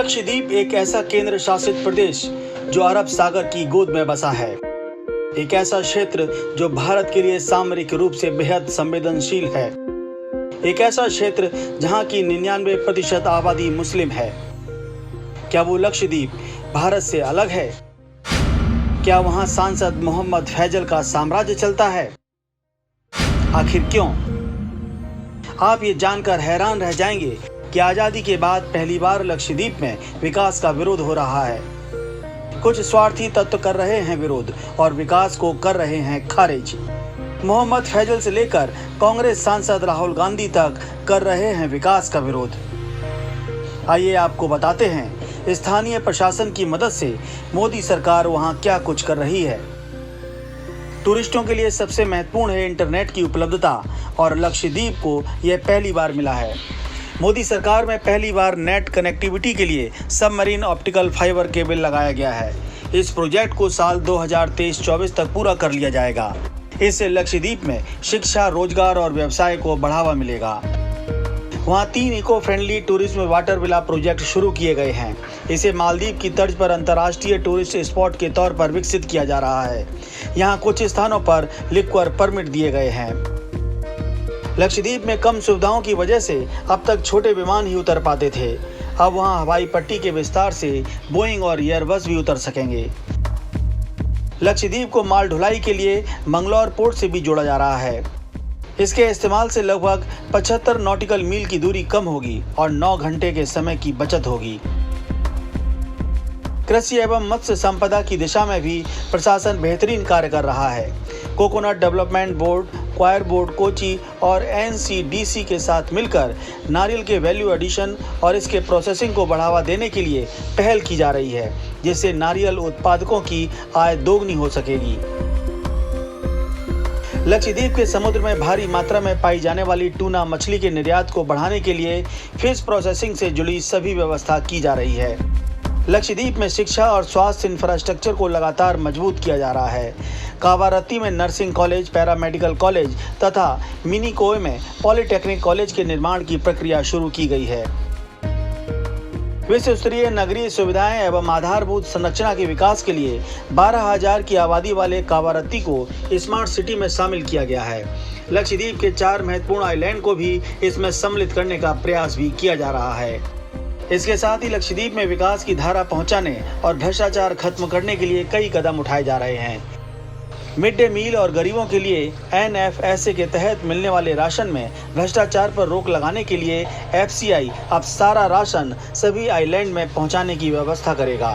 लक्षद्वीप एक ऐसा केंद्र शासित प्रदेश जो अरब सागर की गोद में बसा है। एक ऐसा क्षेत्र जो भारत के लिए सामरिक रूप से बेहद संवेदनशील है। एक ऐसा क्षेत्र जहां की 99% आबादी मुस्लिम है। क्या वो लक्षद्वीप भारत से अलग है? क्या वहां सांसद मोहम्मद फैजल का साम्राज्य चलता है? आखिर क्यों? आप ये जानकर हैरान रह जाएंगे कि आजादी के बाद पहली बार लक्षद्वीप में विकास का विरोध हो रहा है। कुछ स्वार्थी तत्व कर रहे हैं विरोध और विकास को कर रहे हैं खारिज। मोहम्मद फैजल से लेकर कांग्रेस सांसद राहुल गांधी तक कर रहे हैं विकास का विरोध। आइए आपको बताते हैं स्थानीय प्रशासन की मदद से मोदी सरकार वहां क्या कुछ कर रही है। टूरिस्टों के लिए सबसे महत्वपूर्ण है इंटरनेट की उपलब्धता और लक्षद्वीप को यह पहली बार मिला है। मोदी सरकार में पहली बार नेट कनेक्टिविटी के लिए सबमरीन ऑप्टिकल फाइबर केबल लगाया गया है। इस प्रोजेक्ट को साल 2023-24 तक पूरा कर लिया जाएगा। इससे लक्षद्वीप में शिक्षा, रोजगार और व्यवसाय को बढ़ावा मिलेगा। वहाँ 3 eco friendly tourism water villa project शुरू किए गए हैं। इसे मालदीव की तर्ज पर अंतर्राष्ट्रीय टूरिस्ट स्पॉट के तौर पर विकसित किया जा रहा है। यहाँ कुछ स्थानों पर लिक्वर परमिट दिए गए हैं। लक्षद्वीप में कम सुविधाओं की वजह से अब तक छोटे विमान ही उतर पाते थे। अब वहां हवाई पट्टी के विस्तार से बोइंग और एयरबस भी उतर सकेंगे। लक्षद्वीप को माल ढुलाई के लिए मंगलौर पोर्ट से भी जोड़ा जा रहा है। इसके इस्तेमाल से लगभग 75 नॉटिकल मील की दूरी कम होगी और 9 घंटे के समय की बचत होगी। कृषि एवं मत्स्य संपदा की दिशा में भी प्रशासन बेहतरीन कार्य कर रहा है। Coconut development board, coir board Kochi और NCDC के साथ मिलकर नारियल के वैल्यू एडिशन और इसके प्रोसेसिंग को बढ़ावा देने के लिए पहल की जा रही है, जिससे नारियल उत्पादकों की आय दोगुनी हो सकेगी। लक्षद्वीप के समुद्र में भारी मात्रा में पाई जाने वाली टूना मछली के निर्यात को बढ़ाने के लिए फिश प्रोसेसिंग से जुड़ी सभी व्यवस्था की जा रही है। लक्षद्वीप में शिक्षा और स्वास्थ्य इंफ्रास्ट्रक्चर को लगातार मजबूत किया जा रहा है। कावारत्ती में नर्सिंग कॉलेज, पैरामेडिकल कॉलेज तथा मिनीकोय में पॉलिटेक्निक कॉलेज के निर्माण की प्रक्रिया शुरू की गई है। विश्व स्तरीय नगरीय सुविधाएं एवं आधारभूत संरचना के विकास के लिए 12,000 की आबादी वाले कावारत्ती को स्मार्ट सिटी में शामिल किया गया है। लक्षद्वीप के 4 महत्वपूर्ण आइलैंड को भी इसमें सम्मिलित करने का प्रयास भी किया जा रहा है। इसके साथ ही लक्षद्वीप में विकास की धारा पहुंचाने और भ्रष्टाचार खत्म करने के लिए कई कदम उठाए जा रहे हैं। मिड डे मील और गरीबों के लिए NFSA के तहत मिलने वाले राशन में भ्रष्टाचार पर रोक लगाने के लिए FCI अब सारा राशन सभी आइलैंड में पहुंचाने की व्यवस्था करेगा।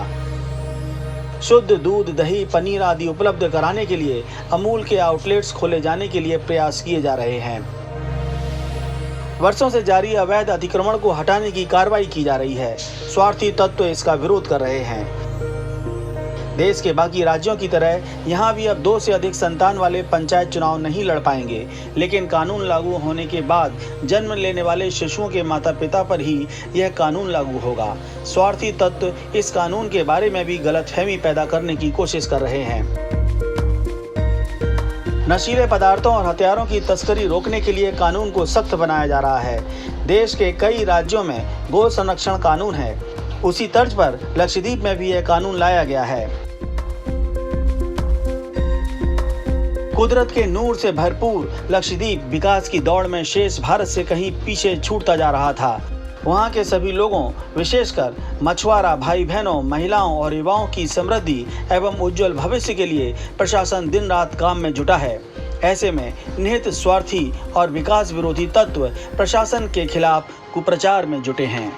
शुद्ध दूध, दही, पनीर आदि उपलब्ध कराने के लिए अमूल के आउटलेट्स खोले जाने के लिए प्रयास किए जा रहे हैं। वर्षों से जारी अवैध अतिक्रमण को हटाने की कार्रवाई की जा रही है। स्वार्थी तत्व इसका विरोध कर रहे हैं। देश के बाकी राज्यों की तरह यहाँ भी अब 2 से अधिक संतान वाले पंचायत चुनाव नहीं लड़ पाएंगे, लेकिन कानून लागू होने के बाद जन्म लेने वाले शिशुओं के माता पिता पर ही यह कानून लागू होगा। स्वार्थी तत्व इस कानून के बारे में भी गलतफहमी पैदा करने की कोशिश कर रहे हैं। नशीले पदार्थों और हथियारों की तस्करी रोकने के लिए कानून को सख्त बनाया जा रहा है। देश के कई राज्यों में गो संरक्षण कानून है। उसी तर्ज पर लक्षद्वीप में भी यह कानून लाया गया है। कुदरत के नूर से भरपूर लक्षद्वीप विकास की दौड़ में शेष भारत से कहीं पीछे छूटता जा रहा था। वहाँ के सभी लोगों, विशेषकर मछुआरा भाई बहनों, महिलाओं और युवाओं की समृद्धि एवं उज्जवल भविष्य के लिए प्रशासन दिन रात काम में जुटा है। ऐसे में निहित स्वार्थी और विकास विरोधी तत्व प्रशासन के खिलाफ कुप्रचार में जुटे हैं।